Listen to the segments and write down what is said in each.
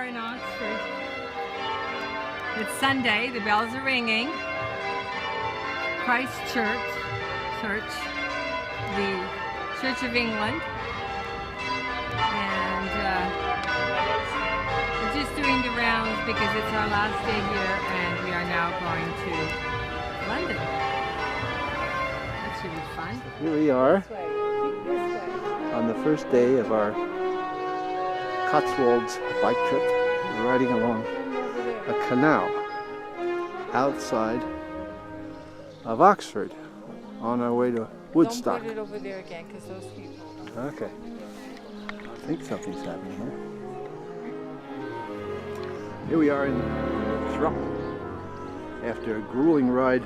are in Oxford. It's Sunday, the bells are ringing. Christ Church, the Church of England. And we're just doing the rounds because it's our last day here and we are now going to London. That should be fun. Here we are on the first day of our Cotswolds bike trip. We're riding along a canal outside of Oxford on our way to Woodstock. Don't put it over there again because those people. Okay. I think something's happening here. Here we are in the Thrupp after a grueling ride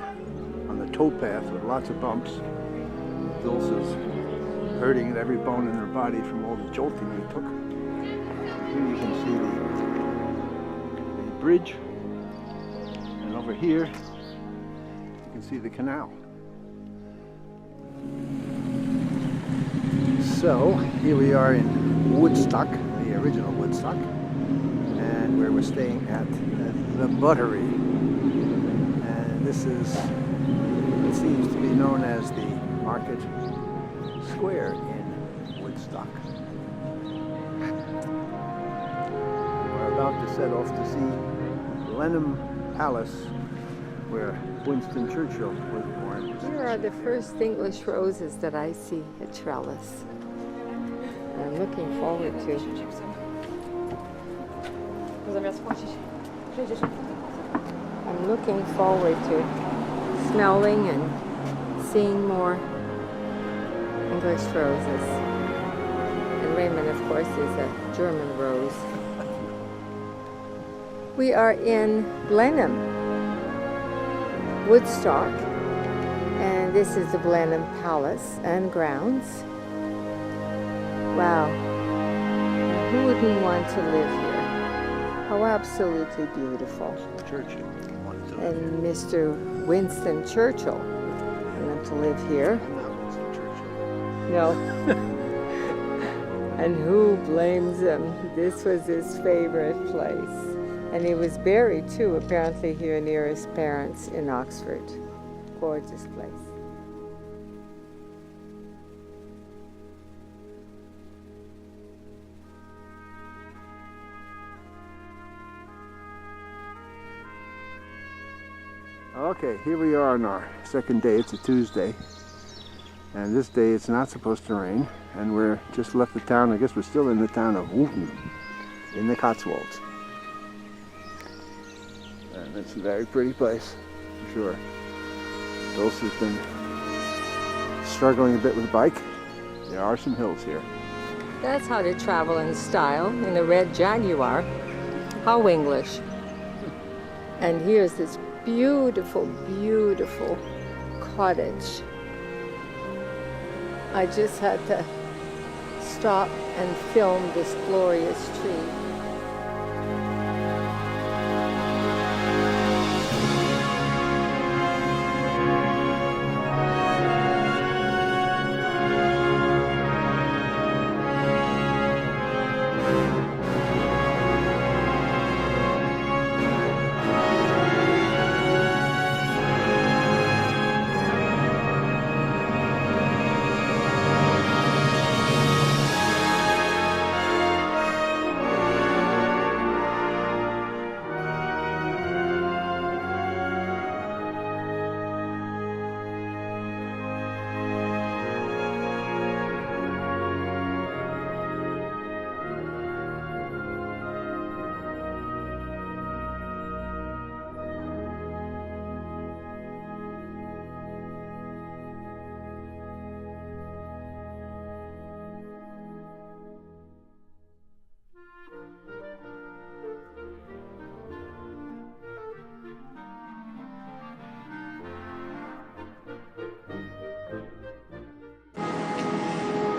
on the towpath with lots of bumps. Dulce is hurting at every bone in her body from all the jolting we took. Here you can see the bridge, and over here you can see the canal. So here we are in Woodstock, the original Woodstock, and where we're staying at the Buttery. And this is what seems to be known as the Market Square in Woodstock. We're about to set off to see Blenheim Palace, where Winston Churchill was born. Here are the first English roses that I see at Trellis. I'm looking forward to. I'm looking forward to smelling and seeing more English roses. And Raymond, of course, is a German rose. We are in Blenheim, Woodstock, and this is the Blenheim Palace and grounds. Wow, who wouldn't want to live here? How absolutely beautiful. Churchill wanted to live And Mr. Winston Churchill wanted to live here. here. Not Winston Churchill. No. And who blames him? This was his favorite place. And he was buried too, apparently here near his parents in Oxford. Gorgeous place. Okay, here we are on our second day. It's a Tuesday, and this day it's not supposed to rain, and we're just left the town. I guess we're still in the town of Wooton in the Cotswolds, and it's a very pretty place, for sure. Dulce has been struggling a bit with the bike. There are some hills here. That's how to travel in style in a red Jaguar. How English. And here's this beautiful, beautiful cottage. I just had to stop and film this glorious tree.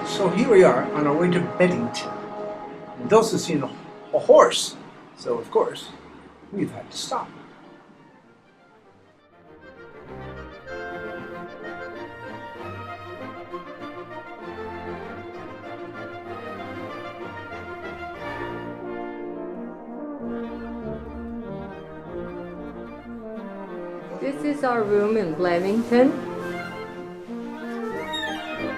So here we are on our way to Beddington. And Dulce has seen a horse, so of course we've had to stop. This is our room in Blamington.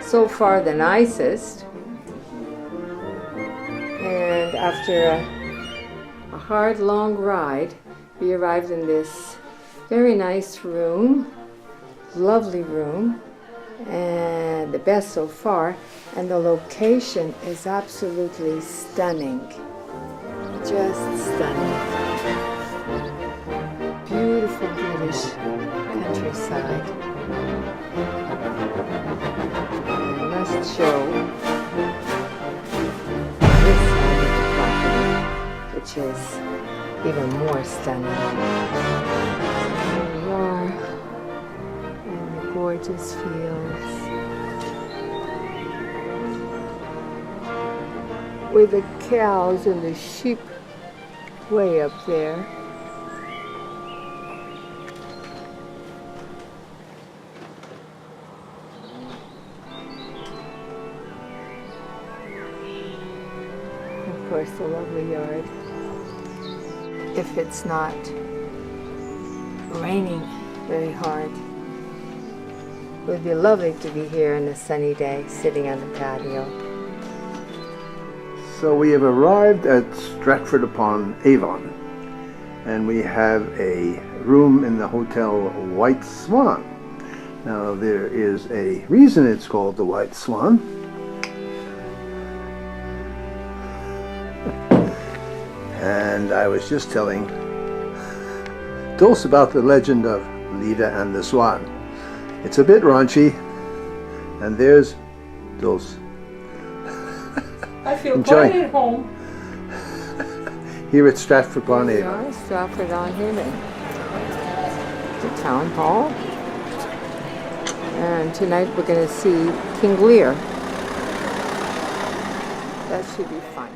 So far the nicest. And after a hard, long ride, we arrived in this very nice room, lovely room, and the best so far. And the location is absolutely stunning, just stunning. Beautiful British countryside. And I must show this side of the property, which is even more stunning. So here we are in the gorgeous fields with the cows and the sheep way up there. Of course, the lovely yard. If it's not raining very hard. It would be lovely to be here on a sunny day, sitting on the patio. So we have arrived at Stratford-upon-Avon, and we have a room in the Hotel White Swan. Now there is a reason it's called the White Swan. And I was just telling Dulce about the legend of Luedeke and the Swan. It's a bit raunchy, and there's Dulce. I feel quite at home. Here at Stratford-upon-Avon. We are Stratford-on-Avon, the town hall. And tonight we're going to see King Lear. That should be fun.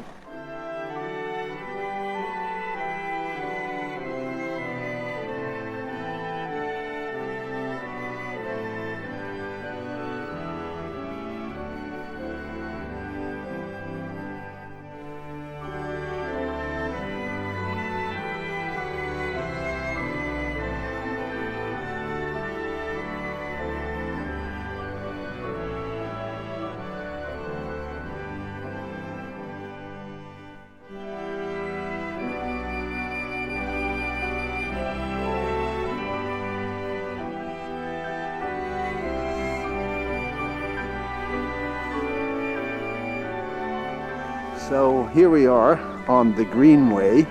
So here we are on the Greenway,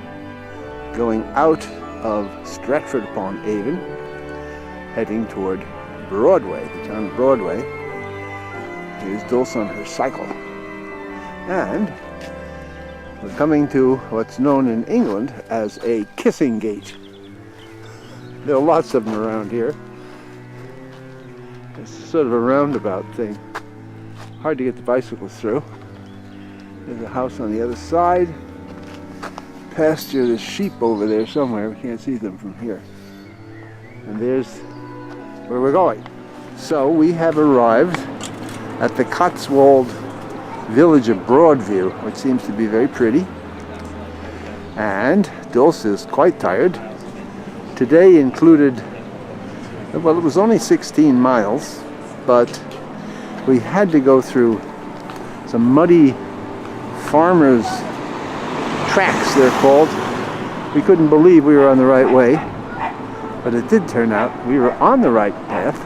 going out of Stratford-upon-Avon, heading toward Broadway, the town of Broadway. Here's Dulce on her cycle. And we're coming to what's known in England as a kissing gate. There are lots of them around here. It's sort of a roundabout thing. Hard to get the bicycles through. There's a house on the other side. Pasture, there's sheep over there somewhere. We can't see them from here. And there's where we're going. So we have arrived at the Cotswold village of Broadview, which seems to be very pretty. And Dulce is quite tired. Today included, well, it was only 16 miles, but we had to go through some muddy farmers' tracks, they're called. We couldn't believe we were on the right way, but it did turn out we were on the right path.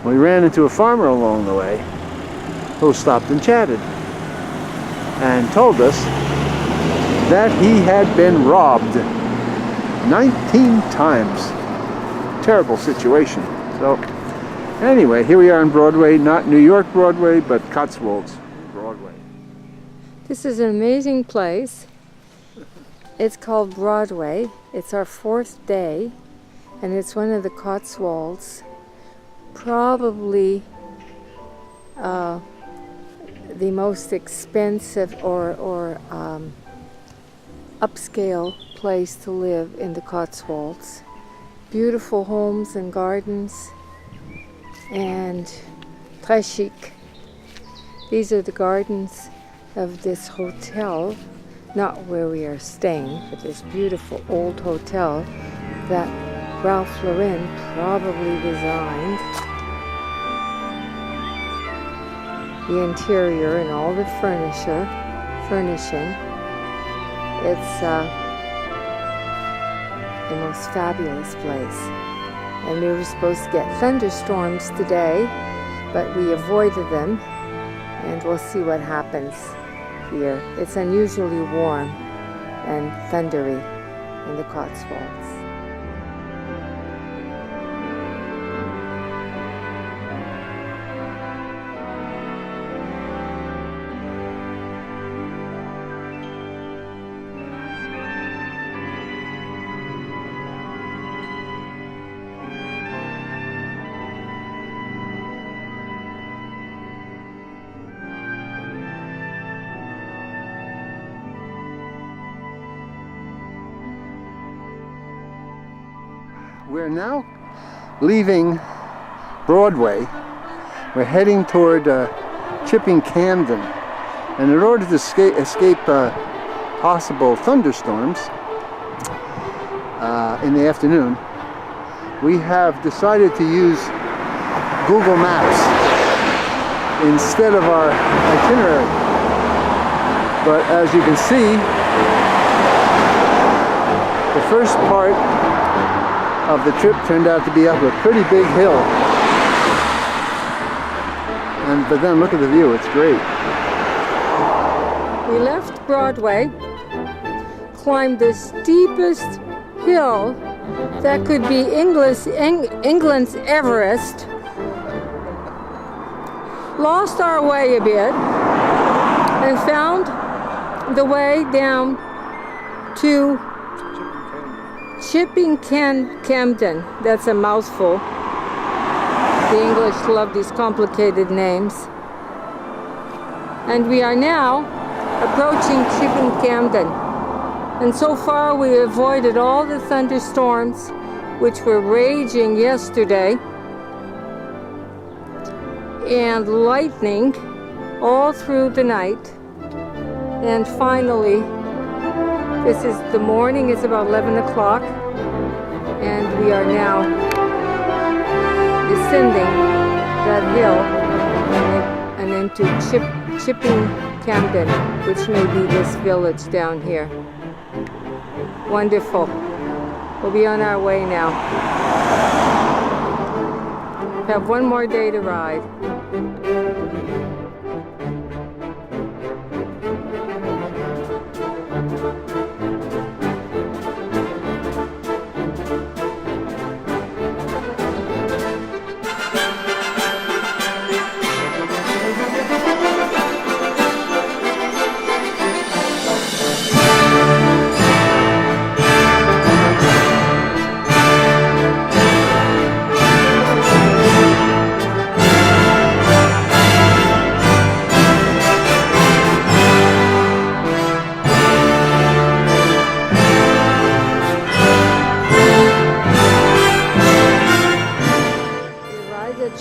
We ran into a farmer along the way who stopped and chatted and told us that he had been robbed 19 times. Terrible situation. So anyway, here we are on Broadway, not New York Broadway, but Cotswolds Broadway. This is an amazing place. It's called Broadway. It's our 4th day, and it's one of the Cotswolds. Probably the most expensive or upscale place to live in the Cotswolds. Beautiful homes and gardens, and très chic. These are the gardens of this hotel, not where we are staying, but this beautiful old hotel that Ralph Lauren probably designed. The interior and all the furnishing. It's the most fabulous place. And we were supposed to get thunderstorms today, but we avoided them, and we'll see what happens here. It's unusually warm and thundery in the Cotswolds. We're now leaving Broadway. We're heading toward Chipping Camden. And in order to escape possible thunderstorms in the afternoon, we have decided to use Google Maps instead of our itinerary. But as you can see, the first part of the trip turned out to be up a pretty big hill. But then look at the view, it's great. We left Broadway, climbed the steepest hill that could be England's Everest, lost our way a bit, and found the way down to Chipping Camden. That's a mouthful. The English love these complicated names. And we are now approaching Chipping Camden. And so far we avoided all the thunderstorms which were raging yesterday, and lightning all through the night. And finally, this is the morning, it's about 11 o'clock, and we are now descending that hill and into Chipping Camden, which may be this village down here. Wonderful. We'll be on our way now. Have one more day to ride.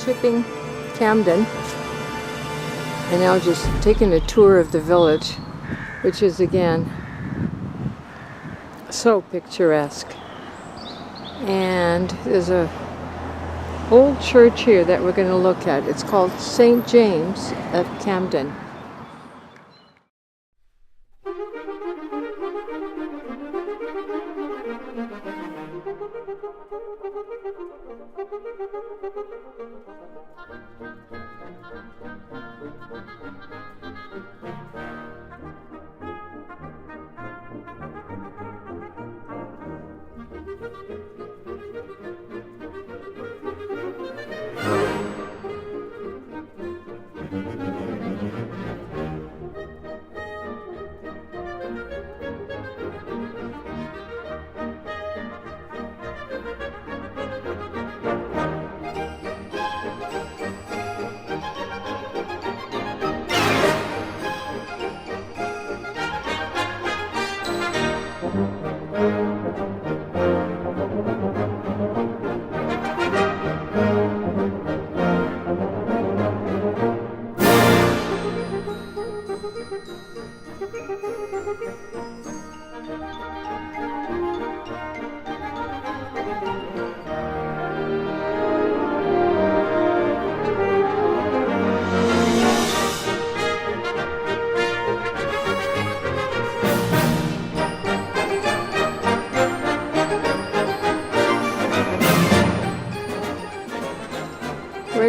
Chipping Camden, and now just taking a tour of the village, which is again so picturesque. And there's a old church here that we're going to look at. It's called St. James of Camden.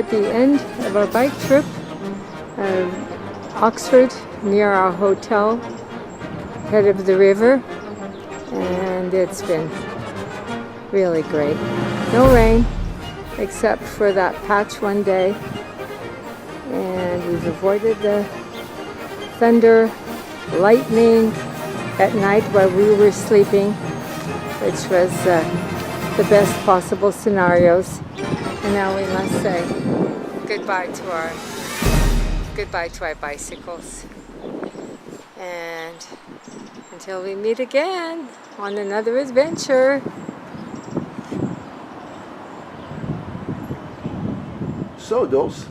at the end of our bike trip, Oxford, near our hotel, head of the river, and it's been really great. No rain, except for that patch one day, and we've avoided the thunder, lightning at night while we were sleeping, which was the best possible scenarios. And now we must say goodbye to our bicycles. And until we meet again on another adventure. So, Dulce,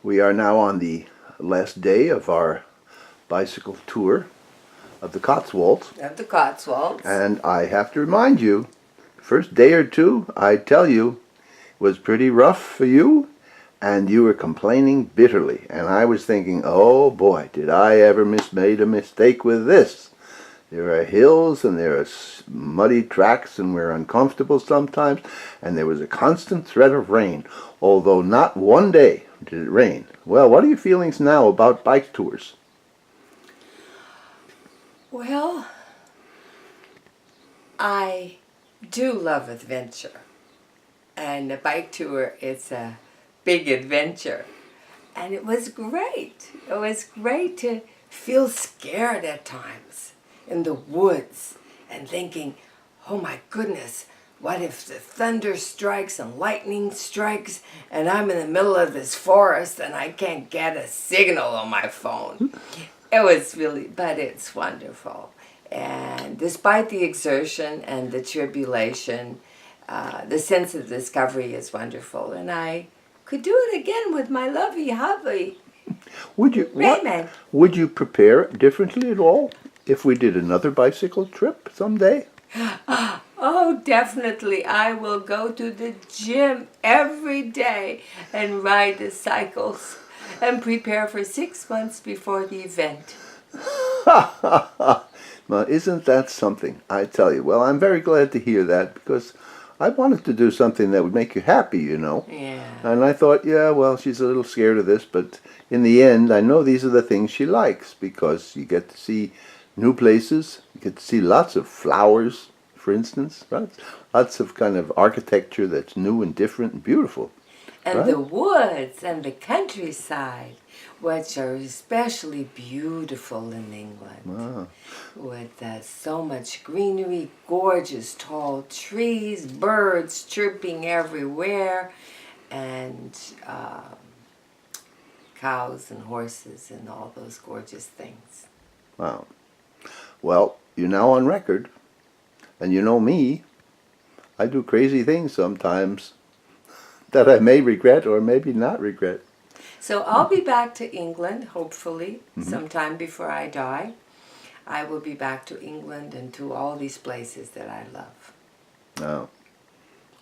we are now on the last day of our bicycle tour of the Cotswolds. Of the Cotswolds. And I have to remind you, first day or two, I tell you, was pretty rough for you, and you were complaining bitterly. And I was thinking, oh boy, did I ever made a mistake with this. There are hills and there are muddy tracks and we're uncomfortable sometimes, and there was a constant threat of rain, although not one day did it rain. Well, what are your feelings now about bike tours? Well, I do love adventure, and a bike tour is a big adventure, and it was great. It was great to feel scared at times in the woods and thinking, oh my goodness, what if the thunder strikes and lightning strikes and I'm in the middle of this forest and I can't get a signal on my phone? It was really, but it's wonderful. And despite the exertion and the tribulation, the sense of discovery is wonderful. And I could do it again with my lovely hubby. Would you prepare differently at all if we did another bicycle trip someday? Oh, definitely. I will go to the gym every day and ride the cycles and prepare for 6 months before the event. Well, isn't that something? I tell you. Well, I'm very glad to hear that, because I wanted to do something that would make you happy, you know. Yeah. And I thought, yeah, well, she's a little scared of this, but in the end, I know these are the things she likes, because you get to see new places, you get to see lots of flowers, for instance, right? Lots of kind of architecture that's new and different and beautiful. And right? the woods and the countryside, which are especially beautiful in England. Wow. With so much greenery, gorgeous tall trees, birds chirping everywhere, and cows and horses and all those gorgeous things. Wow. Well, you're now on record, and you know me. I do crazy things sometimes that I may regret or maybe not regret. So I'll be back to England, hopefully, sometime before I die. I will be back to England and to all these places that I love. Oh.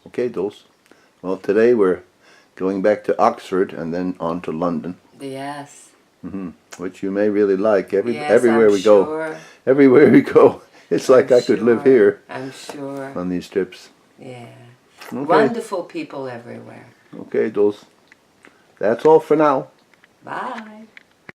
Okay, Dulce. Well, today we're going back to Oxford and then on to London. Yes. Which you may really like. Yes, everywhere I'm we sure. go. Everywhere we go. It's like I could live here I'm sure. on these trips. Yeah. Okay. Wonderful people everywhere. Okay, Dulce. That's all for now. Bye.